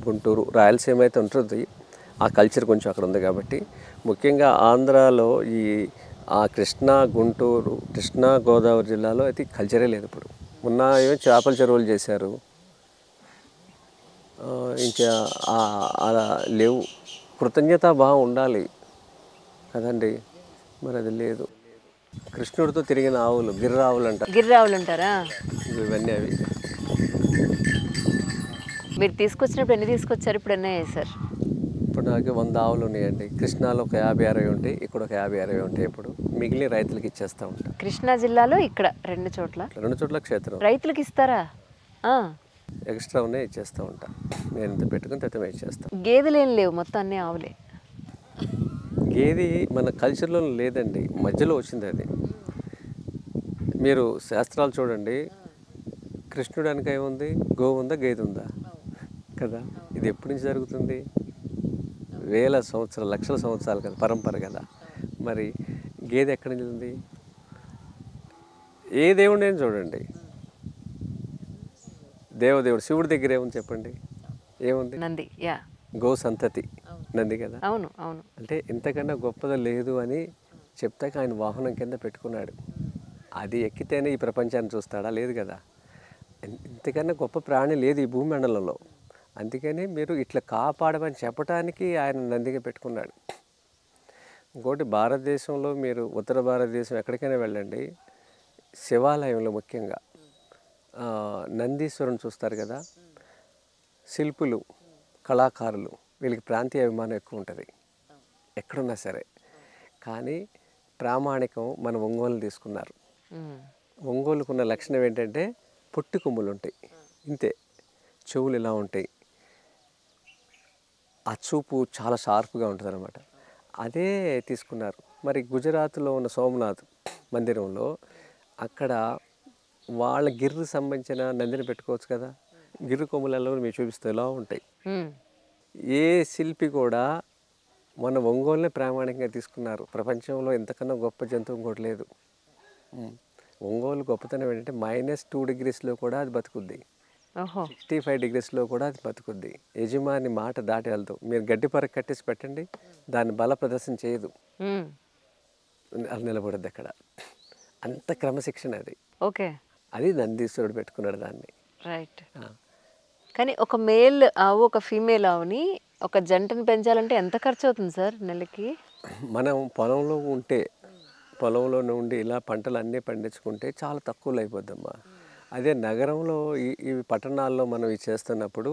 గుంటూరు రాయలసీమ అయితే ఉంటుంది. ఆ కల్చర్ కొంచెం అక్కడ ఉంది కాబట్టి ముఖ్యంగా ఆంధ్రాలో ఈ కృష్ణా గుంటూరు కృష్ణా గోదావరి జిల్లాలో అయితే కల్చరే లేదు. ఇప్పుడు మొన్న ఏమో చేపల చెరువులు చేశారు, ఇంకా అలా లేవు. కృతజ్ఞత భావం ఉండాలి కదండి, మరి అది లేదు. కృష్ణుడితో తిరిగిన ఆవులు గిర్రావులు అంటారు. గిర్రావులు అంటారా? ఇవన్నీ అవి. మీరు తీసుకొచ్చినప్పుడు ఎన్ని తీసుకొచ్చారు, ఇప్పుడు ఎన్ని వేసారు? ఇప్పుడు నాకు 100 ఆవులు ఉన్నాయండి. కృష్ణాలో ఒక 50-60 ఉంటాయి, ఇక్కడ ఒక 50-60 ఉంటాయి. ఇప్పుడు మిగిలిన రైతులకి ఇచ్చేస్తూ ఉంటాం. కృష్ణా జిల్లాలో ఇక్కడ 2 చోట్ల 2 చోట్ల క్షేత్రం రైతులకి ఇస్తారా? ఎక్స్ట్రా ఉన్నాయి, ఇచ్చేస్తూ ఉంటా. నేను ఇంత పెట్టుకుని తెత్తమే ఇచ్చేస్తాను. గేదెలు ఏం లేవు, మొత్తం అన్నీ ఆవులే. గేది మన కల్చర్లో లేదండి, మధ్యలో వచ్చింది అది. మీరు శాస్త్రాలు చూడండి, కృష్ణుడు వెనక ఏముంది? గోవు ఉందా, గేదె ఉందా కదా. ఇది ఎప్పటి నుంచి జరుగుతుంది? వేల సంవత్సరాలు, లక్షల సంవత్సరాలు కదా, పరంపర కదా. మరి గేదె ఎక్కడి నుంచి ఉంది? ఏ దేవుడు అని చూడండి, దేవదేవుడు శివుడి దగ్గర ఏముంది చెప్పండి? ఏముంది? నంది. యా, గో సంతతి నంది కదా. అవును అవును. అంటే ఇంతకన్నా గొప్పది లేదు అని చెప్తాక ఆయన వాహనం కింద పెట్టుకున్నాడు. అది ఎక్కితేనే ఈ ప్రపంచాన్ని చూస్తాడా? లేదు కదా. ఇంతకన్నా గొప్ప ప్రాణి లేదు ఈ భూమండలంలో. అందుకని మీరు ఇట్లా కాపాడమని చెప్పడానికి ఆయన నందిగా పెట్టుకున్నాడు. ఇంకోటి, భారతదేశంలో మీరు ఉత్తర భారతదేశం ఎక్కడికైనా వెళ్ళండి, శివాలయంలో ముఖ్యంగా నందీశ్వరుని చూస్తారు కదా. శిల్పులు, కళాకారులు, వీళ్ళకి ప్రాంతీయ అభిమానం ఎక్కువ ఉంటుంది ఎక్కడున్నా సరే. కానీ ప్రామాణికం మన ఒంగోలు తీసుకున్నారు. ఒంగోలుకున్న లక్షణం ఏంటంటే పొట్టి కొమ్ములు ఉంటాయి, ఇంతే. చెవులు ఇలా ఉంటాయి, ఆ చూపు చాలా షార్ప్గా ఉంటుంది అనమాట. అదే తీసుకున్నారు. మరి గుజరాత్లో ఉన్న సోమనాథ్ మందిరంలో అక్కడ వాళ్ళ గిర్రు సంబంధించిన నందిని పెట్టుకోవచ్చు కదా. గిర్రు కొమ్ములలో మీరు చూపిస్తే ఎలా ఉంటాయి. ఏ శిల్పి కూడా మన ఒంగోలునే ప్రామాణికంగా తీసుకున్నారు. ప్రపంచంలో ఎంతకన్నా గొప్ప జంతువు ఇంకోటి లేదు. ఒంగోలు గొప్పతనం ఏంటంటే -2 degreesలో కూడా అది బతుకుద్ది, 65 degreesలో కూడా అది బతుకుద్ది. యజమాని మాట దాటి వెళ్తూ మీరు గడ్డి పరకు కట్టేసి పెట్టండి, దాన్ని బల ప్రదర్శన చేయదు, అది నిలబడద్దు అక్కడ. అంత క్రమశిక్షణ అది. ఓకే, అది నందీశ్వరుడు పెట్టుకున్నాడు దాన్ని. రైట్. కానీ ఒక మేల్ ఆవు ఒక ఫీమేల్ ఆవుని ఒక జంటను పెంచాలంటే ఎంత ఖర్చు అవుతుంది సార్ నెలకి? మనం పొలంలో ఉంటే, పొలంలో నుండి ఇలా పంటలు అన్నీ పండించుకుంటే చాలా తక్కువలో అయిపోద్దమ్మా. అదే నగరంలో ఈ పట్టణాల్లో మనం ఇవి చేస్తున్నప్పుడు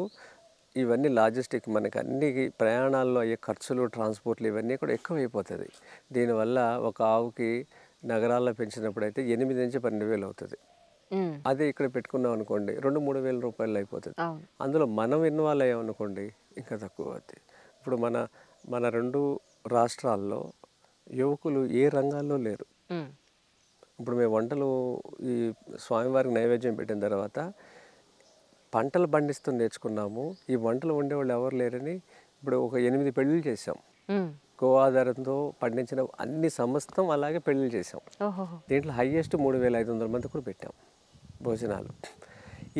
ఇవన్నీ లాజిస్టిక్, మనకి అన్ని ప్రయాణాల్లో అయ్యే ఖర్చులు, ట్రాన్స్పోర్ట్లు ఇవన్నీ కూడా ఎక్కువ అయిపోతుంది. దీనివల్ల ఒక ఆవుకి నగరాల్లో పెంచినప్పుడు అయితే 8 నుంచి 12 వేలు అవుతుంది. అదే ఇక్కడ పెట్టుకున్నాం అనుకోండి 2-3 వేల రూపాయలు అయిపోతుంది. అందులో మనం ఇన్వాల్వ్ అయ్యామనుకోండి ఇంకా తక్కువ అవుతుంది. ఇప్పుడు మన 2 రాష్ట్రాల్లో యువకులు ఏ రంగాల్లో లేరు. ఇప్పుడు మేము వంటలు ఈ స్వామివారికి నైవేద్యం పెట్టిన తర్వాత పంటలు పండిస్తూ నేర్చుకున్నాము. ఈ వంటలు వండేవాళ్ళు ఎవరు లేరని ఇప్పుడు ఒక 8 పెళ్ళిళ్ళు చేసాం. గో ఆధారంతో పండించిన అన్ని సమస్తం అలాగే పెళ్ళిళ్ళు చేసాం. దీంట్లో హైయెస్ట్ 3500 మంది కూడా పెట్టాం భోజనాలు.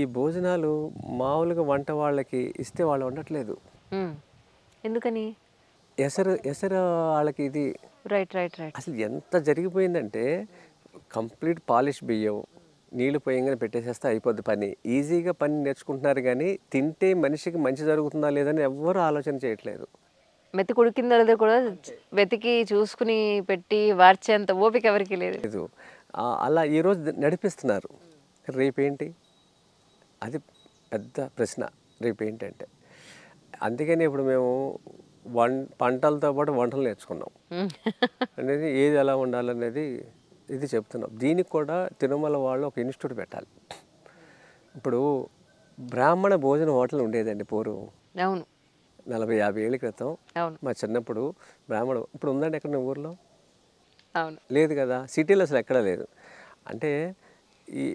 ఈ భోజనాలు మామూలుగా వంట వాళ్ళకి ఇస్తే వాళ్ళు వండట్లేదు. ఎందుకని? ఎసరు వాళ్ళకి ఇది. Right right right. అసలు ఎంత జరిగిపోయిందంటే కంప్లీట్ పాలిష్ బియ్యం నీళ్ళు పోయంగానే పెట్టేసేస్తే అయిపోద్ది పని. ఈజీగా పని నేర్చుకుంటున్నారు కానీ తింటే మనిషికి మంచి జరుగుతుందా లేదని ఎవ్వరూ ఆలోచన చేయట్లేదు. మెత్తి కుడికిందో కూడా వెతికి చూసుకుని పెట్టి వార్చేంత ఓపిక ఎవరికి లేదు. అలా ఈరోజు నడిపిస్తున్నారు. రేపేంటి? అది పెద్ద ప్రశ్న. రేపేంటంటే అందుకని ఇప్పుడు మేము పంటలతో పాటు వంటలు నేర్చుకున్నాం అనేది, ఏది ఎలా ఉండాలనేది ఇది చెప్తున్నాం. దీనికి కూడా తిరుమల వాళ్ళు ఒక ఇన్స్టిట్యూట్ పెట్టాలి. ఇప్పుడు బ్రాహ్మణ భోజన హోటల్ ఉండేదండి పూర్వం. అవును, 40-50 ఏళ్ళ క్రితం. అవును, మా చిన్నప్పుడు బ్రాహ్మణ ఇప్పుడు ఉందండి ఎక్కడ ఊర్లో? అవును, లేదు కదా. సిటీలో అసలు ఎక్కడా లేదు. అంటే ఈ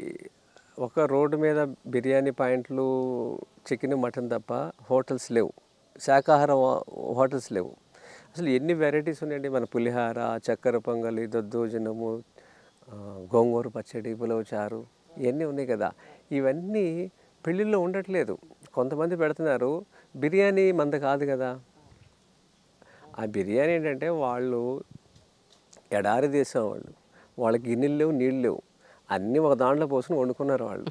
ఒక రోడ్డు మీద బిర్యానీ పాయింట్లు, చికెన్ మటన్ తప్ప హోటల్స్ లేవు, శాకాహారం హోటల్స్ లేవు. అసలు ఎన్ని వెరైటీస్ ఉన్నాయండి. మన పులిహార, చక్కెర పొంగలి, దద్దోజనము, గోంగూర పచ్చడి, పులవ చారు ఇవన్నీ ఉన్నాయి కదా. ఇవన్నీ పెళ్ళిళ్ళలో ఉండట్లేదు. కొంతమంది పెడుతున్నారు, బిర్యానీ మంద కాదు కదా. ఆ బిర్యానీ ఏంటంటే వాళ్ళు ఎడారి దేశం వాళ్ళు, వాళ్ళకి గిన్నెలు లేవు, నీళ్ళు లేవు, అన్నీ ఒక దాంట్లో పోసుకుని వండుకున్నారు వాళ్ళు.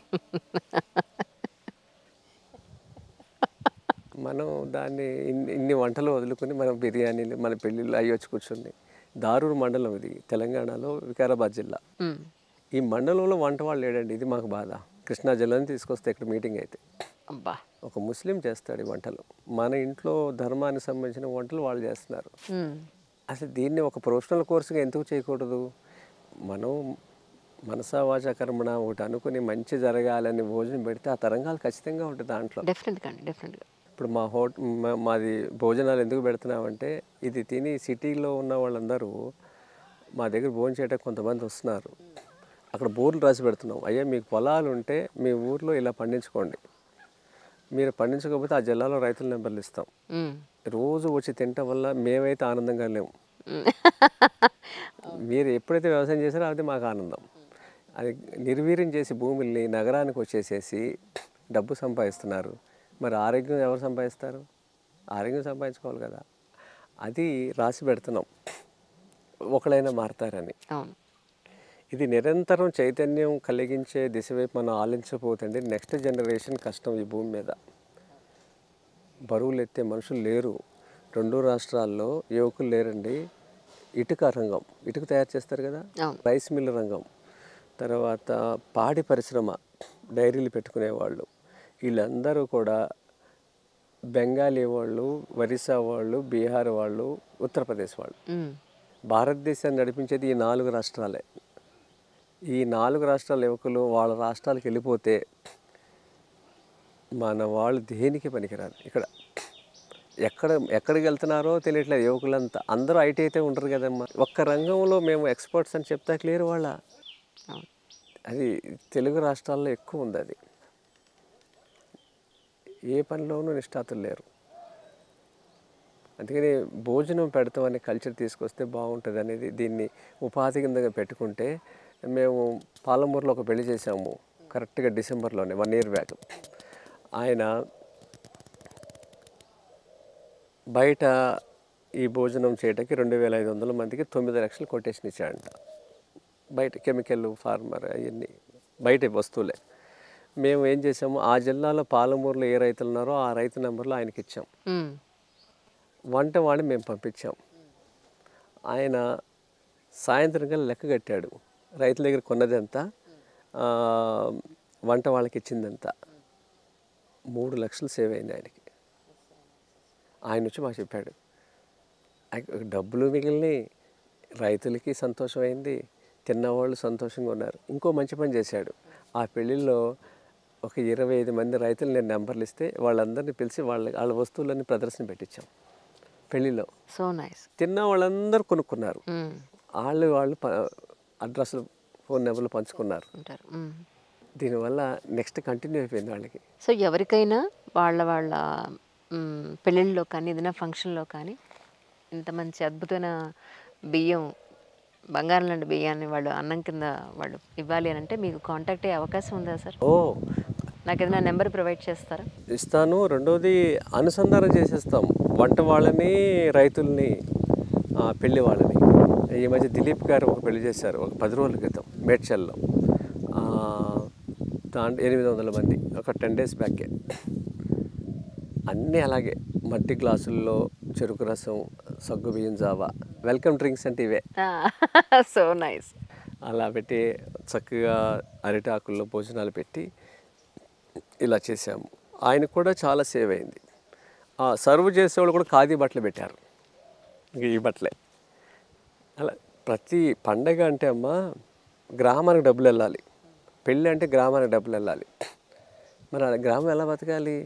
మనం దాన్ని ఇన్ని వంటలు వదులుకొని మనం బిర్యానీలు, మన పెళ్ళిళ్ళు అవి వచ్చి కూర్చుంది. దారూర్ మండలం ఇది తెలంగాణలో, వికారాబాద్ జిల్లా. ఈ మండలంలో వంట వాళ్ళు లేడండి, ఇది మాకు బాధ. కృష్ణా జిల్లాని తీసుకొస్తే ఇక్కడ మీటింగ్ అయితే అబ్బా ఒక ముస్లిం చేస్తాడు ఈ వంటలు. మన ఇంట్లో ధర్మానికి సంబంధించిన వంటలు వాళ్ళు చేస్తున్నారు. అసలు దీన్ని ఒక ప్రొఫెషనల్ కోర్సుగా ఎందుకు చేయకూడదు? మనం మనసా వాచా కర్మణ ఒకటి అనుకుని మంచి జరగాలని భోజనం పెడితే ఆ తరంగాలు ఖచ్చితంగా ఉంటుంది దాంట్లో. డెఫినెట్గా. ఇప్పుడు మాది భోజనాలు ఎందుకు పెడుతున్నామంటే, ఇది తిని సిటీలో ఉన్న వాళ్ళందరూ మా దగ్గర భోజనం చేయడానికి కొంతమంది వస్తున్నారు. అక్కడ బోర్లు రాసి పెడుతున్నాం, అయ్యా మీకు పొలాలు ఉంటే మీ ఊర్లో ఇలా పండించుకోండి, మీరు పండించకపోతే ఆ జిల్లాలో రైతుల నెంబర్లు ఇస్తాం. రోజు వచ్చి తినటం వల్ల మేమైతే ఆనందంగా లేము. మీరు ఎప్పుడైతే వ్యవసాయం చేశారో అది మాకు ఆనందం. అది నిర్వీర్యం చేసి భూముల్ని నగరానికి వచ్చేసేసి డబ్బు సంపాదిస్తున్నారు. మరి ఆరోగ్యం ఎవరు సంపాదిస్తారు? ఆరోగ్యం సంపాదించుకోవాలి కదా. అది రాసి పెడుతున్నాం, ఒకళ్ళైనా మారతారని. ఇది నిరంతరం చైతన్యం కలిగించే దిశ వైపు మనం ఆలోచించకపోతుంటే నెక్స్ట్ జనరేషన్ కష్టం. ఈ భూమి మీద బరువులు ఎత్తే మనుషులు లేరు. 2 రాష్ట్రాల్లో యువకులు లేరండి. ఇటుక రంగం, ఇటుక తయారు చేస్తారు కదా, రైస్ మిల్ రంగం, తర్వాత పాడి పరిశ్రమ, డైరీలు పెట్టుకునేవాళ్ళు, వీళ్ళందరూ కూడా బెంగాలీ వాళ్ళు, ఒరిస్సా వాళ్ళు, బీహార్ వాళ్ళు, ఉత్తరప్రదేశ్ వాళ్ళు. భారతదేశాన్ని నడిపించేది ఈ 4 రాష్ట్రాలే. ఈ 4 రాష్ట్రాల యువకులు వాళ్ళ రాష్ట్రాలకు వెళ్ళిపోతే మన వాళ్ళు దేనికి పనికిరాదు. ఇక్కడ ఎక్కడికి వెళ్తున్నారో తెలియట్లేదు యువకులంతా. అందరూ ఐటీ అయితే ఉండరు కదమ్మా. ఒక్క రంగంలో మేము ఎక్స్పర్ట్స్ అని చెప్తా క్లియర్ వాళ్ళ. అది తెలుగు రాష్ట్రాల్లో ఎక్కువ ఉంది. అది ఏ పనిలోనూ నిష్ఠాతులు లేరు. అందుకని భోజనం పెడతామనే కల్చర్ తీసుకొస్తే బాగుంటుంది అనేది, దీన్ని ఉపాధి కిందగా పెట్టుకుంటే. మేము పాలమూరులో ఒక పెళ్లి చేసాము కరెక్ట్గా డిసెంబర్లోనే, 1 year బ్యాక్. ఆయన బయట ఈ భోజనం చేయడానికి 2500 మందికి 9 లక్షలు కొటేషన్ ఇచ్చాడంట. బయట కెమికల్ ఫార్మర్ అవన్నీ బయట వస్తువులే. మేము ఏం చేసాము, ఆ జిల్లాలో పాలమూరులో ఏ రైతులు ఉన్నారో ఆ రైతు నెంబర్లో ఆయనకి ఇచ్చాం. వంట వాడిని మేము పంపించాం. ఆయన సాయంత్రం కల్లా లెక్క కట్టాడు, రైతుల దగ్గర కొన్నది ఎంత, వంట వాళ్ళకి ఇచ్చింది ఎంత. 3 లక్షలు సేవ్ అయింది ఆయనకి. ఆయన వచ్చి మాకు చెప్పాడు, డబ్బులు మిగిలినాయి, రైతులకి సంతోషమైంది, తిన్నవాళ్ళు సంతోషంగా ఉన్నారు. ఇంకో మంచి పని చేశాడు, ఆ పెళ్ళిళ్ళలో ఒక 25 మంది రైతులు నేను నెంబర్లు ఇస్తే వాళ్ళందరినీ పిలిచి వాళ్ళ వస్తువులన్నీ ప్రదర్శన పెట్టించాం పెళ్ళిలో. So nice. తిన్న వాళ్ళందరూ కొనుక్కున్నారు. వాళ్ళు అడ్రస్లు, ఫోన్ నెంబర్లు పంచుకున్నారు. దీనివల్ల నెక్స్ట్ కంటిన్యూ అయిపోయింది వాళ్ళకి. సో ఎవరికైనా వాళ్ళ పెళ్ళిళ్ళలో కానీ ఏదైనా ఫంక్షన్లో కానీ ఇంత మంచి అద్భుతమైన బియ్యం, బంగారం లాంటి బియ్యాన్ని వాళ్ళు అన్నం కింద వాళ్ళు ఇవ్వాలి అని అంటే మీకు కాంటాక్ట్ అయ్యే అవకాశం ఉందా సార్? నాకు ఏదైనా నెంబర్ ప్రొవైడ్ చేస్తారా? ఇస్తాను. రెండోది అనుసంధానం చేసేస్తాం వంట వాళ్ళని, రైతుల్ని, పెళ్లి వాళ్ళని. ఈ మధ్య దిలీప్ గారు ఒక పెళ్లి చేశారు ఒక 10 రోజుల క్రితం మేడ్చల్లో. 800 మంది, ఒక 10 days బ్యాకే. అన్నీ అలాగే మట్టి గ్లాసుల్లో చెరుకు రసం, సగ్గు బియ్యం జావా, వెల్కమ్ డ్రింక్స్ అంటే ఇవే. So nice. అలా పెట్టి చక్కగా అరిటాకుల్లో భోజనాలు పెట్టి ఇలా చేసాము. ఆయనకు కూడా చాలా సేవ్ అయింది. సర్వ్ చేసేవాళ్ళు కూడా ఖాదీ బట్టలు పెట్టారు, ఈ బట్టలే. అలా ప్రతి పండగ అంటే అమ్మ గ్రామానికి డబ్బులు వెళ్ళాలి, పెళ్ళి అంటే గ్రామానికి డబ్బులు వెళ్ళాలి. మరి ఆ గ్రామం ఎలా బతకాలి?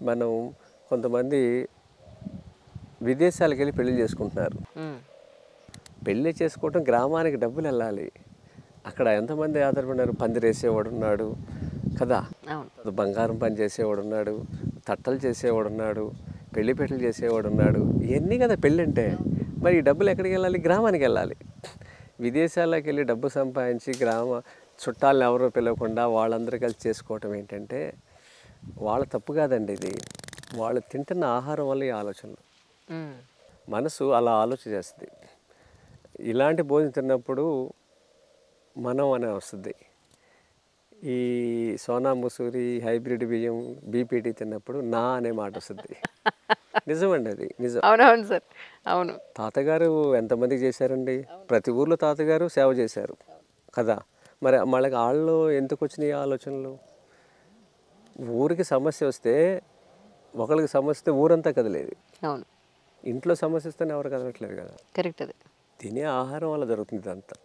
మనం కొంతమంది విదేశాలకు వెళ్ళి పెళ్లి చేసుకుంటున్నారు. పెళ్ళి చేసుకోవటం గ్రామానికి డబ్బులు వెళ్ళాలి. అక్కడ ఎంతమంది ఆధారపడినారు? పందిరేసేవాడు ఉన్నాడు కదా, బంగారం పని చేసేవాడు ఉన్నాడు, తట్టలు చేసేవాడు ఉన్నాడు, పెళ్లిపెట్టలు చేసేవాడు ఉన్నాడు. ఇవన్నీ కదా పెళ్ళి అంటే. మరి ఈ డబ్బులు ఎక్కడికి వెళ్ళాలి? గ్రామానికి వెళ్ళాలి. విదేశాలకు వెళ్ళి డబ్బు సంపాదించి చుట్టాలను ఎవరో పిలవకుండా వాళ్ళందరూ కలిసి చేసుకోవటం ఏంటంటే వాళ్ళ తప్పు కాదండి ఇది. వాళ్ళు తింటున్న ఆహారం వల్ల ఈ ఆలోచనలు. ఉమ్. మనసు అలా ఆలోచన చేస్తుంది. ఇలాంటి భోజనం తిన్నప్పుడు మనం అనే వస్తుంది. ఈ సోనా మసూరి హైబ్రిడ్ బియ్యం బీపీటీ తిన్నప్పుడు నా అనే మాట వస్తుంది. నిజమండి, అది నిజం. అవునవును సార్, అవును. తాతగారు ఎంతమందికి చేశారండి? ప్రతి ఊర్లో తాతగారు సేవ చేశారు కదా. మరి మళ్ళీ వాళ్ళు ఎందుకు వచ్చినాయి ఆలోచనలు? ఊరికి సమస్య వస్తే, ఒకరికి సమస్య వస్తే ఊరంతా కదిలేదు. అవును, ఇంట్లో సమస్య వస్తేనే ఎవరు కదలట్లేదు కదా. కరెక్ట్. అది తినే ఆహారం వల్ల జరుగుతుంది ఇదంతా.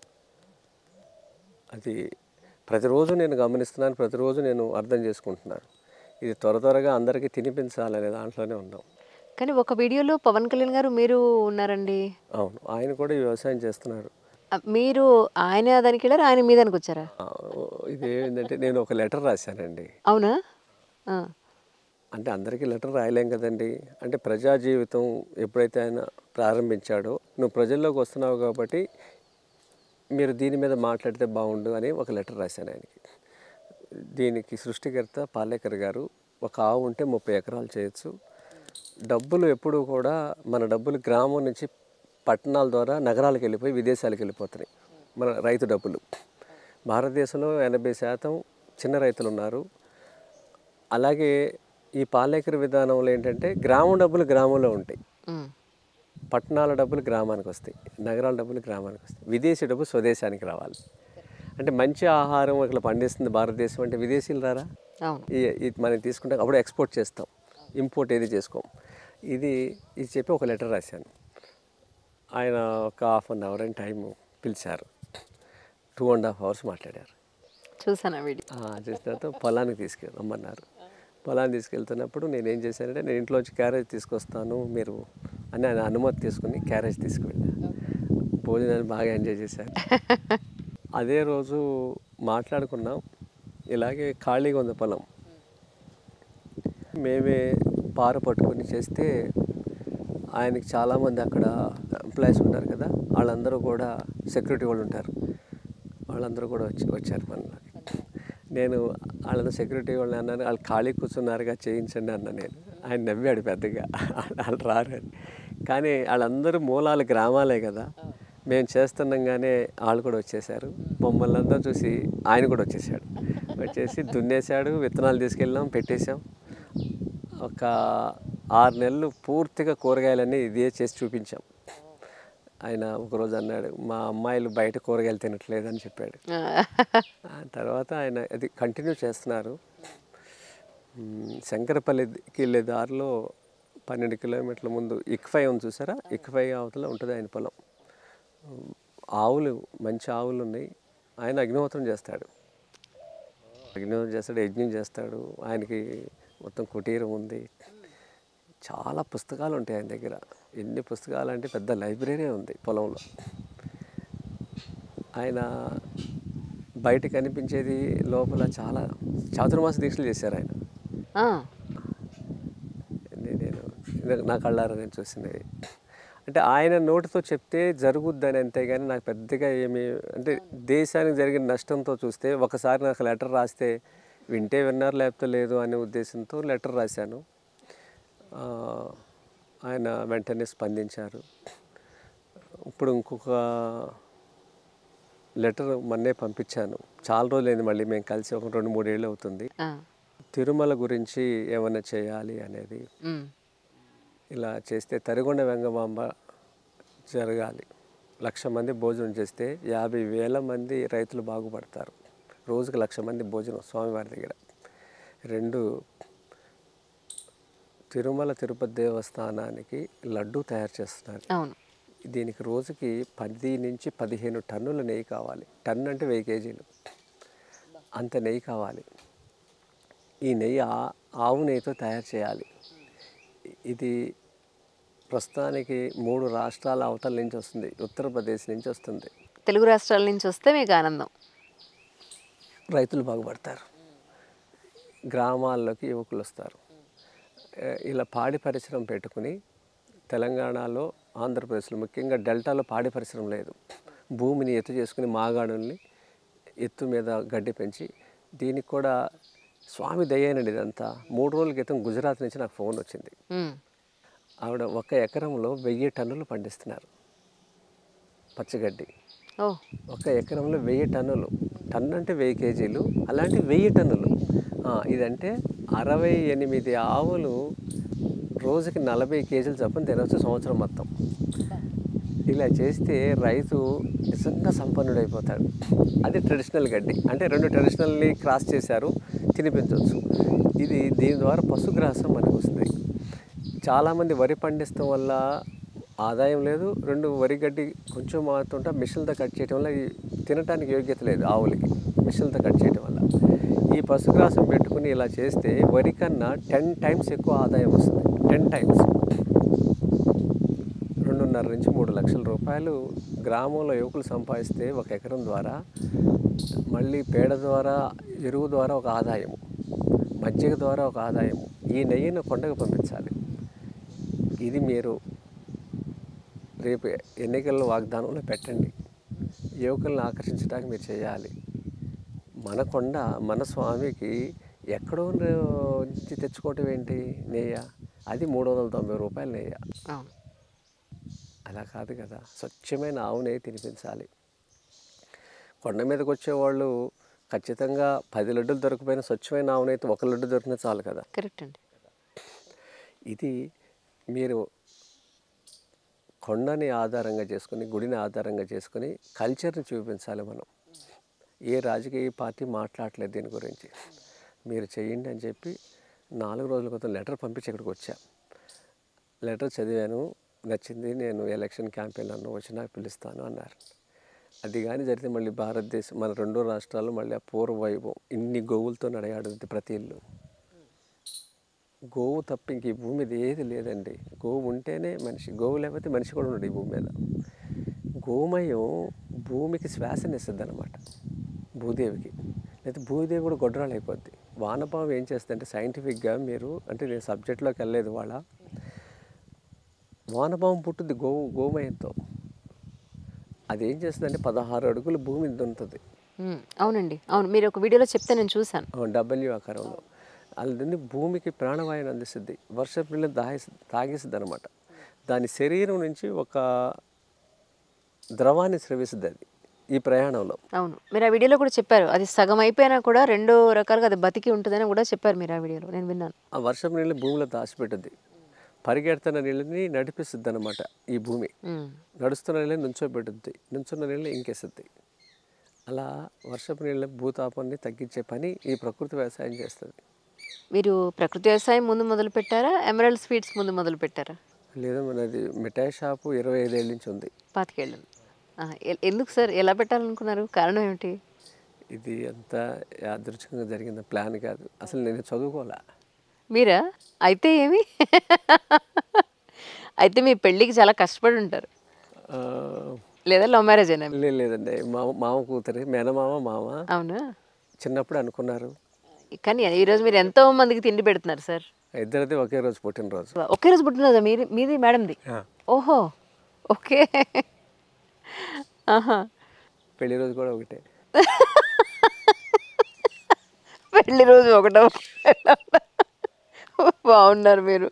అది ప్రతిరోజు నేను గమనిస్తున్నాను, ప్రతిరోజు నేను అర్థం చేసుకుంటున్నాను. ఇది త్వరగా అందరికీ తినిపించాలనే దాంట్లోనే ఉన్నాం. కానీ ఒక వీడియోలో పవన్ కళ్యాణ్ గారు మీరు ఉన్నారండి. అవును, ఆయన కూడా ఈ వ్యవసాయం చేస్తున్నారు. మీరు ఆయన దానికి వెళ్ళారు, ఆయన మీ దానికి వచ్చారా? ఆ, ఇది ఏంటంటే నేను ఒక లెటర్ రాశానండి. అవునా? ఆ. అంటే అందరికీ లెటర్ రాయలేం కదండి. అంటే ప్రజా జీవితం ఎప్పుడైతే ఆయన ప్రారంభించాడో, నువ్వు ప్రజల్లోకి వస్తున్నావు కాబట్టి మీరు దీని మీద మాట్లాడితే బాగుండు అని ఒక లెటర్ రాశాను ఆయనకి. దీనికి సృష్టికర్త పాలేకర్ గారు. ఒక ఆవు ఉంటే 30 ఎకరాలు చేయొచ్చు. డబ్బులు ఎప్పుడూ కూడా మన డబ్బులు గ్రామం నుంచి పట్టణాల ద్వారా నగరాలకు వెళ్ళిపోయి విదేశాలకు వెళ్ళిపోతున్నాయి మన రైతు డబ్బులు. భారతదేశంలో 80% చిన్న రైతులు ఉన్నారు. అలాగే ఈ పాలేకర్ విధానంలో ఏంటంటే గ్రామం డబ్బులు గ్రామంలో ఉంటాయి, ఉమ్. పట్టణాల డబ్బులు గ్రామానికి వస్తాయి, నగరాల డబ్బులు గ్రామానికి వస్తాయి, విదేశీ డబ్బు స్వదేశానికి రావాలి. అంటే మంచి ఆహారం ఇక్కడ పండిస్తుంది భారతదేశం అంటే విదేశీయులు రారా? అవును. ఇది మనం తీసుకుంటాం, అప్పుడు ఎక్స్పోర్ట్ చేస్తాం, ఇంపోర్ట్ ఏది చేసుకోం. ఇది చెప్పి ఒక లెటర్ రాశాను. ఆయన ఒక 1/2 అవర్ అని టైం పిలిచారు. 2.5 hours మాట్లాడారు. చూసాను ఆ వీడియో. చేసిన తర్వాత పొలానికి తీసుకెళ్ళమన్నారు. పొలాన్ని తీసుకెళ్తున్నప్పుడు నేనేం చేశానంటే, నేను ఇంట్లోంచి క్యారేజ్ తీసుకొస్తాను మీరు అని ఆయన అనుమతి తీసుకుని క్యారేజ్ తీసుకువెళ్ళాను. భోజనాన్ని బాగా ఎంజాయ్ చేశాను. అదే రోజు మాట్లాడుకున్నాం. ఇలాగే ఖాళీగా ఉంది పొలం, మేమే పార పట్టుకొని చేస్తే ఆయనకి చాలామంది అక్కడ ఎంప్లాయీస్ ఉంటారు కదా, వాళ్ళందరూ కూడా సెక్యూరిటీ వాళ్ళు ఉంటారు, వాళ్ళందరూ కూడా వచ్చారు మనలోకి. నేను వాళ్ళందరూ సెక్యూరిటీ వాళ్ళని అన్నాను, వాళ్ళు ఖాళీ కూర్చున్నారుగా చేయించండి అన్న. నేను ఆయన నవ్వాడు పెద్దగా, వాళ్ళు రారని. కానీ వాళ్ళందరూ మూలాలు గ్రామాలే కదా, మేము చేస్తుండగానే వాళ్ళు కూడా వచ్చేసారు. మమ్మల్ని అందరూ చూసి ఆయన కూడా వచ్చేసాడు. వచ్చేసి దున్నేశాడు, విత్తనాలు తీసుకెళ్ళాం, పెట్టేశాం. ఒక 6 నెలలు పూర్తిగా కూరగాయలన్నీ ఇదే చేసి చూపించాం. ఆయన ఒకరోజు అన్నాడు, మా అమ్మాయిలు బయట కూరగాయలు తినట్లేదని చెప్పాడు. తర్వాత ఆయన అది కంటిన్యూ చేస్తున్నారు. శంకరపల్లికి వెళ్ళే దారిలో 12 కిలోమీటర్ల ముందు ఇక్ఫై ఉంది చూసారా, ఇక్ఫై అవతల ఉంటుంది ఆయన పొలం. ఆవులు, మంచి ఆవులు ఉన్నాయి. ఆయన అగ్నిహోత్రం చేస్తాడు, యజ్ఞం చేస్తాడు. ఆయనకి మొత్తం కుటీరం ఉంది, చాలా పుస్తకాలు ఉంటాయి ఆయన దగ్గర. ఎన్ని పుస్తకాలు అంటే పెద్ద లైబ్రరీ ఉంది పొలంలో. ఆయన బయట కనిపించేది, లోపల చాలా చాతుర్మాస దీక్షలు చేశారు ఆయన. నేను నా కళ్ళారా నేను చూసినవి. అంటే ఆయన నోటితో చెప్తే జరుగుద్దని, అంతేగాని నాకు పెద్దగా ఏమి అంటే దేశానికి జరిగిన నష్టంతో చూస్తే, ఒకసారి నాకు లెటర్ రాస్తే వింటే విన్నారు లేకపోతే లేదు అనే ఉద్దేశంతో లెటర్ రాశాను. ఆయన వెంటనే స్పందించారు. ఇప్పుడు ఇంకొక లెటర్ మొన్నే పంపించాను. చాలా రోజులైంది మళ్ళీ మేము కలిసి, ఒక 2-3 ఏళ్ళు అవుతుంది. తిరుమల గురించి ఏమైనా చేయాలి అనేది. ఇలా చేస్తే తరిగొండ వెంగమాంబ జరగాలి, 1,00,000 మంది భోజనం చేస్తే 50,000 మంది రైతులు బాగుపడతారు. రోజుకి 1,00,000 మంది భోజనం స్వామివారి దగ్గర. 2, తిరుమల తిరుపతి దేవస్థానానికి లడ్డు తయారు చేస్తున్నారు. దీనికి రోజుకి 10 నుంచి 15 టన్నుల నెయ్యి కావాలి. టన్ను అంటే 1000 kgs, అంత నెయ్యి కావాలి. ఈ నెయ్యి ఆవు నెయ్యితో తయారు చేయాలి. ఇది ప్రస్తుతానికి 3 రాష్ట్రాల అవతల నుంచి వస్తుంది, ఉత్తరప్రదేశ్ నుంచి వస్తుంది. తెలుగు రాష్ట్రాల నుంచి వస్తే మీకు ఆనందం. రైతులు బాగుపడతారు, గ్రామాల్లోకి యువకులు వస్తారు. ఇలా పాడి పరిశ్రమ పెట్టుకుని తెలంగాణలో, ఆంధ్రప్రదేశ్లో, ముఖ్యంగా డెల్టాలో పాడి పరిశ్రమ లేదు. భూమిని ఎత్తు చేసుకుని మాగాడుల్ని ఎత్తు మీద గడ్డి పెంచి, దీనికి కూడా స్వామి దయ్యేనండి ఇదంతా. 3 రోజుల క్రితం గుజరాత్ నుంచి నాకు ఫోన్ వచ్చింది. ఉమ్. ఆవిడ 1 ఎకరంలో 1000 టన్నులు పండిస్తున్నారు పచ్చిగడ్డి. ఓ. 1 ఎకరంలో 1000 టన్నులు. టన్ను అంటే 1000 కేజీలు, అలాంటి 1000 టన్నులు. ఇదంటే 68 ఆవులు రోజుకి 40 కేజీలు చొప్పున తినవచ్చు సంవత్సరం మొత్తం. ఇలా చేస్తే రైతు నిజంగా సంపన్నుడైపోతాడు. అది ట్రెడిషనల్ గడ్డి. అంటే 2 ట్రెడిషనల్ని క్రాస్ చేశారు, తినిపించవచ్చు. దీని ద్వారా పశుగ్రాసం మనకు వస్తుంది. చాలామంది వరి పండిస్తాం వల్ల ఆదాయం లేదు. 2 వరి గడ్డి కొంచెం మారుతుంటే మిషన్లతో కట్ చేయడం వల్ల తినడానికి యోగ్యత లేదు ఆవులకి, మిషన్లతో కట్ చేయడం వల్ల. ఈ పశుగ్రాసం పెట్టుకుని ఇలా చేస్తే వరి కన్నా 10 టైమ్స్ ఎక్కువ ఆదాయం వస్తుంది. 10 టైమ్స్. 2.5 నుంచి 3 లక్షల రూపాయలు గ్రామంలో యువకులు సంపాదిస్తే 1 ఎకరం ద్వారా, మళ్ళీ పేడ ద్వారా, ఎరువు ద్వారా ఒక ఆదాయము, మజ్జిగ ద్వారా ఒక ఆదాయము. ఈ నెయ్యిని కొండకు పంపించాలి. ఇది మీరు రేపు ఎన్నికల్లో వాగ్దానంలో పెట్టండి. యువకులను ఆకర్షించడానికి మీరు చేయాలి. మన కొండ మన స్వామికి ఎక్కడో నుంచి తెచ్చుకోవటం ఏంటి నెయ్య? అది 390 రూపాయలు నెయ్య. అలా కాదు కదా, స్వచ్ఛమైన ఆవు నెయ్యి తినిపించాలి. కొండ మీదకి వచ్చేవాళ్ళు ఖచ్చితంగా 10 లడ్డులు దొరకపోయినా స్వచ్ఛమైన ఆవు నెయ్యి 1 లడ్డు దొరికినా చాలు కదా. కరెక్ట్ అండి. ఇది మీరు కొండని ఆధారంగా చేసుకుని, గుడిని ఆధారంగా చేసుకుని కల్చర్ని చూపించాలి మనం. ఏ రాజకీయ పార్టీ మాట్లాడలేదు దీని గురించి. మీరు చేయండి అని చెప్పి 4 రోజుల క్రితం లెటర్ పంపించి ఇక్కడికి వచ్చా. లెటర్ చదివాను, నచ్చింది. నేను ఎలక్షన్ క్యాంపెయిన్లో వచ్చినా పిలుస్తాను అన్నారు. అది కానీ జరిగితే మళ్ళీ భారతదేశం మన 2 రాష్ట్రాలు మళ్ళీ ఆ పూర్వ వైభవం, ఇన్ని గోవులతో నడయాడుతుంది ప్రతి ఇల్లు. గోవు తప్ప ఇంక ఈ భూమి మీద ఏది లేదండి. గోవు ఉంటేనే మనిషి, గోవు లేకపోతే మనిషి కూడా ఉండడు ఈ భూమి మీద. గోమయం భూమికి శ్వాసనిస్తుంది అన్నమాట, భూదేవికి. అయితే భూదేవి కూడా గొడ్రాలు అయిపోద్ది. వానపాము ఏం చేస్తుందంటే సైంటిఫిక్గా మీరు, అంటే నేను సబ్జెక్ట్లోకి వెళ్ళలేదు వాళ్ళ, వానపాము పుట్టుద్ది గోమయంతో. అది ఏం చేస్తుందంటే 16 అడుగులు భూమి దున్నుతుంది. అవునండి, అవును, మీరు ఒక వీడియోలో చెప్తే నేను చూశాను. W ఆకారంలో అది భూమికి ప్రాణవాయువుని అందిస్తుంది. వర్షపు నీళ్ళు తాగేస్తుంది అనమాట. దాని శరీరం నుంచి ఒక ద్రవాన్ని స్రవిస్తుంది అది ఈ ప్రయాణంలో. అవును, మీరు ఆ వీడియోలో కూడా చెప్పారు. అది సగం అయిపోయినా కూడా 2 రకాలుగా అది బతికి ఉంటుందని కూడా చెప్పారు మీరు ఆ వీడియోలో, నేను విన్నాను. ఆ వర్షపు నీళ్ళు భూమిలో దాచిపెట్టుద్ది. పరిగెడుతున్న నీళ్ళని నడిపిస్తుంది అనమాట ఈ భూమి. నడుస్తున్న నీళ్ళని నుంచోబెట్టుద్ది, నుంచున్న నీళ్ళని ఇంకేస్తుంది. అలా వర్షపు నీళ్ళ భూతాపాన్ని తగ్గించే పని ఈ ప్రకృతి వ్యవసాయం చేస్తుంది. మీరు ప్రకృతి వ్యవసాయం ముందు మొదలు పెట్టారా, ఎమరాల్డ్ స్వీట్స్ ముందు మొదలు పెట్టారా? లేదా మనది మిఠాయి షాపు 25 ఏళ్ళ నుంచి ఉంది. 25 ఏళ్ళు. ఎందుకు సార్, ఎలా పెట్టాలనుకున్నారు? కారణం ఏమిటి? ఇది అంతా యాదృచ్ఛికంగా జరిగిన ప్లాన్ కాదు. అసలు నేను చదువుకోలే. మీరా? అయితే ఏమి? అయితే మీ పెళ్ళికి చాలా కష్టపడి ఉంటారు, లేదా లవ్ మ్యారేజ్ అయినా? లేదండి, మామ కూతురి, మేనమామ మామ. అవునా? చిన్నప్పుడు అనుకున్నారు. కానీ ఈరోజు మీరు ఎంతో మందికి తిండి పెడుతున్నారు సార్. ఇద్దరిది ఒకే రోజు పుట్టినరోజు. ఒకే రోజు పుట్టినరోజా మీది మేడంది? ఓహో, ఓకే. ఆహా. పెళ్లి రోజు కూడా ఒకటే. పెళ్లి రోజు ఒకటో? బాగున్నారు మీరు.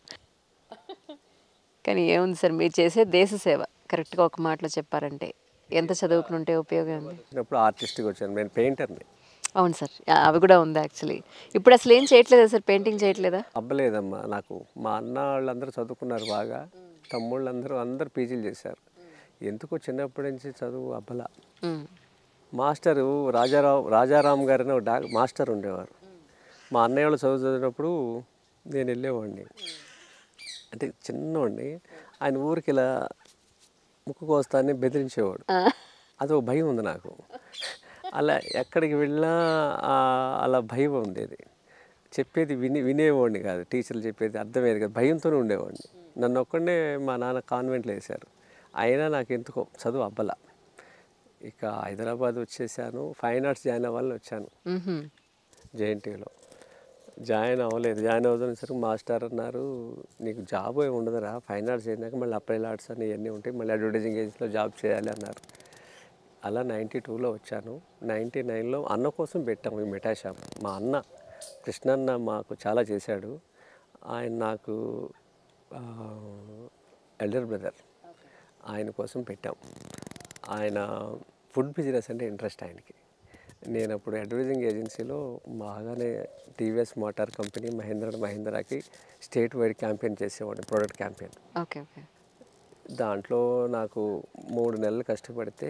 కానీ ఏముంది సార్, మీరు చేసే దేశ సేవ. కరెక్ట్గా ఒక మాటలో చెప్పారంటే ఎంత చదువుకుని ఉంటే ఉపయోగం ఉంది. చిన్నప్పుడు ఆర్టిస్ట్గా వచ్చాను, నేను పెయింటర్ని. అవును సార్, అవి కూడా ఉంది యాక్చువల్లీ. ఇప్పుడు అసలు ఏం చేయట్లేదా సార్, పెయింటింగ్ చేయట్లేదా? అబ్బలేదమ్మా నాకు. మా అన్న వాళ్ళందరూ చదువుకున్నారు బాగా, తమ్ముళ్ళందరూ పీజీలు చేశారు. ఎందుకో చిన్నప్పటి నుంచి చదువు అబ్బలా. మాస్టరు రాజారాం గారు అని ఒక మాస్టర్ ఉండేవారు. మా అన్నయ్య వాళ్ళు చదివినప్పుడు నేను వెళ్ళేవాడిని. అంటే చిన్నవాడిని. ఆయన ఊరికి ఇలా ముక్కు కోస్తాన్ని బెదిరించేవాడు. అదొక భయం ఉంది నాకు. అలా ఎక్కడికి వెళ్ళినా అలా భయం ఉండేది. చెప్పేది వినేవాడిని కాదు, టీచర్లు చెప్పేది అర్థమయ్యేది కాదు, భయంతోనే ఉండేవాడిని. నన్ను ఒక్కడే మా నాన్న కాన్వెంట్లో వేశారు. అయినా నాకు ఎందుకో చదువు అబ్బలా. ఇక హైదరాబాద్ వచ్చేసాను. ఫైన్ ఆర్ట్స్ జాయిన్ అవ్వాలని వచ్చాను. జేఎన్టీయూలో జాయిన్ అవ్వలేదు. జాయిన్ అవుతున్న మాస్టర్ అన్నారు, నీకు జాబ్ ఏమి ఉండదురా, ఫైన్ ఆర్ట్స్ అయినాక మళ్ళీ అప్లైడ్ ఆర్ట్స్ అని ఇవన్నీ ఉంటాయి, మళ్ళీ అడ్వర్టైజింగ్ ఏజెన్సీలో జాబ్ చేయాలి అన్నారు. అలా 92లో వచ్చాను. 99లో అన్న కోసం పెట్టాము ఈ మిఠాయి షాప్. మా అన్న కృష్ణన్న మాకు చాలా చేశాడు. ఆయన నాకు ఎల్డర్ బ్రదర్. ఆయన కోసం పెట్టాం. ఆయన ఫుడ్ బిజినెస్ అంటే ఇంట్రెస్ట్ ఆయనకి. నేను అప్పుడు అడ్వర్టైజింగ్ ఏజెన్సీలో బాగానే టీవీఎస్ మోటార్ కంపెనీ మహీంద్రాకి స్టేట్ వైడ్ క్యాంపెయిన్ చేసేవాడిని, ప్రోడక్ట్ క్యాంపెయిన్. Okay okay. దాంట్లో నాకు 3 నెలలు కష్టపడితే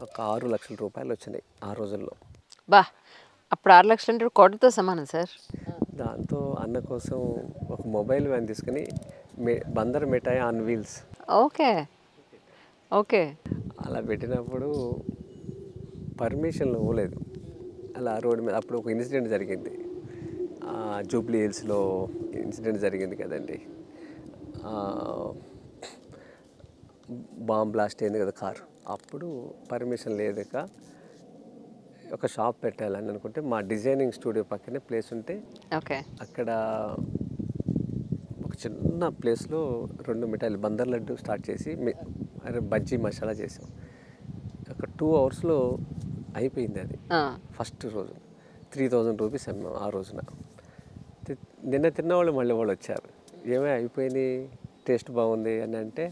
ఒక 6 లక్షల రూపాయలు వచ్చినాయి ఆ రోజుల్లో. బా, అప్పుడు 6 లక్షలు అంటే కోటితో సమానం సార్. దాంతో అన్న కోసం ఒక మొబైల్ వ్యాన్ తీసుకుని బందర్ మిఠాయి ఆన్ వీల్స్ ఓకే ఓకే. అలా పెట్టినప్పుడు పర్మిషన్లు ఇవ్వలేదు. అలా రోడ్డు మీద అప్పుడు ఒక ఇన్సిడెంట్ జరిగింది. జూబ్లీ హిల్స్లో ఇన్సిడెంట్ జరిగింది కదండి. బాంబ్ బ్లాస్ట్ అయింది కదా కారు. అప్పుడు పర్మిషన్ లేదుక ఒక షాప్ పెట్టాలని అనుకుంటే మా డిజైనింగ్ స్టూడియో పక్కనే ప్లేస్ ఉంటే ఓకే అక్కడ ఒక చిన్న ప్లేస్లో 2 మిఠాయిలు బందర్ లడ్డు స్టార్ట్ చేసి బజ్జీ మసాలా చేసాం. ఒక 2 అవర్స్లో అయిపోయింది అది. ఫస్ట్ రోజు 3000 రూపీస్ అమ్మాం ఆ రోజున. నిన్న తిన్నవాళ్ళు మళ్ళీ వాళ్ళు వచ్చారు, ఏమై అయిపోయింది, టేస్ట్ బాగుంది అని అంటే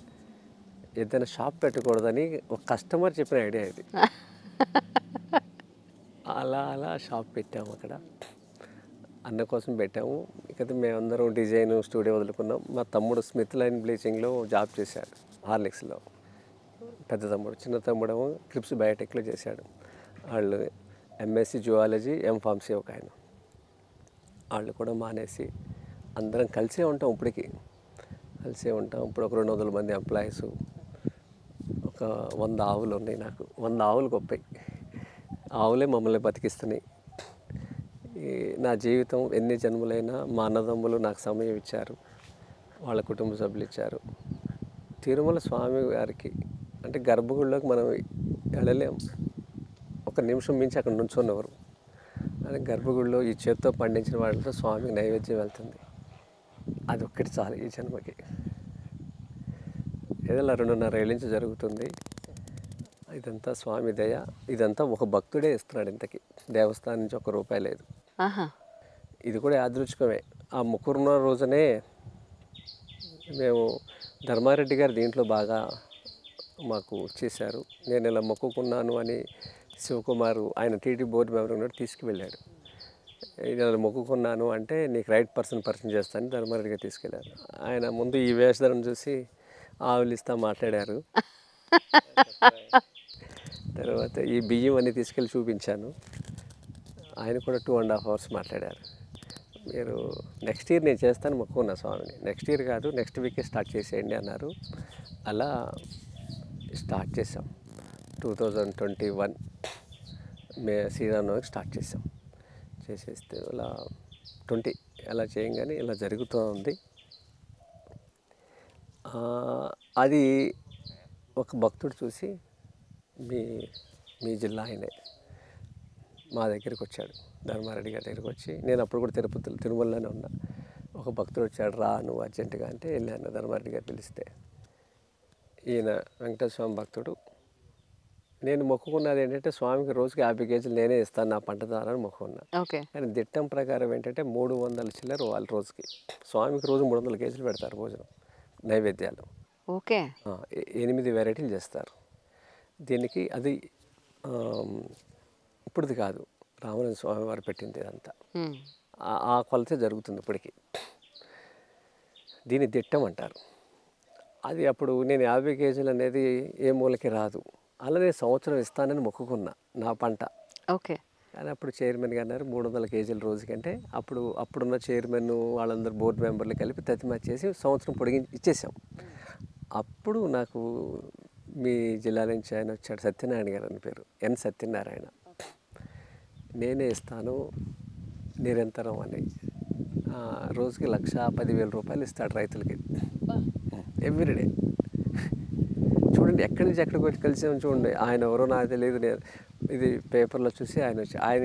ఏదైనా షాప్ పెట్టకూడదని ఒక కస్టమర్ చెప్పిన ఐడియా ఇది. అలా షాప్ పెట్టాము అక్కడ, అన్న కోసం పెట్టాము. ఇక మేమందరం డిజైన్ స్టూడియో వదులుకున్నాం. మా తమ్ముడు స్మిత్ లైన్ బ్లీచింగ్లో జాబ్ చేశాడు, హార్లిక్స్లో. పెద్ద తమ్ముడు, చిన్న తమ్ముడేమో క్రిప్స్ బయోటెక్లో చేశాడు. వాళ్ళు ఎంఎస్సి జువాలజీ, ఎంఫార్మసీ ఒక ఆయన. వాళ్ళు కూడా మానేసి అందరం కలిసే ఉంటాం. ఇప్పటికీ కలిసే ఉంటాం. ఇప్పుడు ఒక 200 మంది ఎంప్లాయీస్, ఒక 100 ఆవులు ఉన్నాయి నాకు. 100 ఆవులు గొప్పవి. ఆవులే మమ్మల్ని బతికిస్తున్నాయి. నా జీవితం ఎన్ని జన్మలైనా మా అన్నదమ్ములు నాకు సమయం ఇచ్చారు, వాళ్ళ కుటుంబ సభ్యులు ఇచ్చారు. తిరుమల స్వామి గారికి అంటే గర్భగుడిలోకి మనం వెళ్ళలేం, ఒక నిమిషం మించి అక్కడ నుంచున్నవారు. అని గర్భగుడిలో ఈ చేత్తో పండించిన వాళ్ళతో స్వామికి నైవేద్యం వెళ్తుంది. అది ఒక్కటి చాలు ఈ జన్మకి. ఏదైనా 2.5 ఏళ్ళ నుంచి జరుగుతుంది. ఇదంతా స్వామి దయ. ఇదంతా ఒక భక్తుడే ఇస్తున్నాడు. ఇంతకీ దేవస్థానం నుంచి ₹1 లేదు. ఇది కూడా యాదృచ్ఛికమే. ఆ ముక్కురున్న రోజునే మేము ధర్మారెడ్డి గారు దీంట్లో బాగా మాకు చేశారు. నేను ఇలా మొక్కుకున్నాను అని శివకుమారు, ఆయన టీటీ బోర్డు మెంబర్ ఉన్నాడు, తీసుకువెళ్ళాడు. ఇలా మొక్కుకున్నాను అంటే నీకు రైట్ పర్సన్ చేస్తానని ధర్మారెడ్డి గారు తీసుకెళ్ళారు. ఆయన ముందు ఈ వేషధరం చూసి ఆవులు ఇస్తా మాట్లాడారు. తర్వాత ఈ బియ్యం అన్నీ తీసుకెళ్ళి చూపించాను. ఆయన కూడా 2.5 అవర్స్ మాట్లాడారు. మీరు నెక్స్ట్ ఇయర్ నేను చేస్తాను మొక్కుకున్నా స్వామిని. నెక్స్ట్ ఇయర్ కాదు, నెక్స్ట్ వీకే స్టార్ట్ చేసేయండి అన్నారు. అలా స్టార్ట్ చేసాం. 2021 మే శ్రీరామనవమికి స్టార్ట్ చేసాం. చేసేస్తే అలా 20 అలా చేయంగానే ఇలా జరుగుతూ ఉంది. అది ఒక భక్తుడు చూసి మీ జిల్లా ఆయనే మా దగ్గరికి వచ్చాడు, ధర్మారెడ్డి గారి దగ్గరికి వచ్చి, నేను అప్పుడు కూడా తిరుమలలోనే ఉన్నా. ఒక భక్తుడు వచ్చాడు, రా నువ్వు అర్జెంటుగా అంటే వెళ్ళాను. ధర్మారెడ్డి గారు పిలిస్తే, ఈయన వెంకటేశ్వర స్వామి భక్తుడు. నేను మొక్కుకున్నది ఏంటంటే స్వామికి రోజుకి 50 కేజీలు నేనే ఇస్తాను నా పంట ద్వారా అని మొక్కుకున్నా. కానీ దిట్టం ప్రకారం ఏంటంటే 300 చిల్లర వాళ్ళ రోజుకి. స్వామికి రోజు 300 కేజీలు పెడతారు భోజనం, నైవేద్యాలు. 8 వెరైటీలు చేస్తారు. దీనికి అది ఇప్పుడుది కాదు, రామలింగ స్వామి వారు పెట్టింది ఇదంతా. ఆ కొలతే జరుగుతుంది ఇప్పటికీ. దీన్ని దిట్టం అంటారు. అది అప్పుడు నేను 50 కేజీలు అనేది ఏ మూలకి రాదు. అలానే సంవత్సరం ఇస్తానని మొక్కుకున్నా నా పంట. కానీ అప్పుడు చైర్మన్ గారు అన్నారు 300 కేజీల రోజుకంటే అప్పుడున్న చైర్మన్ వాళ్ళందరూ బోర్డు మెంబర్లు కలిపి తతిమా చేసి సంవత్సరం పొడిగించి ఇచ్చేసాం. అప్పుడు నాకు మీ జిల్లా నుంచి ఆయన వచ్చాడు, సత్యనారాయణ గారు అని పేరు, ఎన్ సత్యనారాయణ. నేనే ఇస్తాను నిరంతరం అని. రోజుకి 1,10,000 ఇస్తాడు రైతులకి ఎవ్రీడే. చూడండి ఎక్కడి నుంచి ఎక్కడికి వచ్చి కలిసాము చూడండి. ఆయన ఎవరో నాకు తెలియదు, ఇది పేపర్లో చూసి ఆయన వచ్చి ఆయన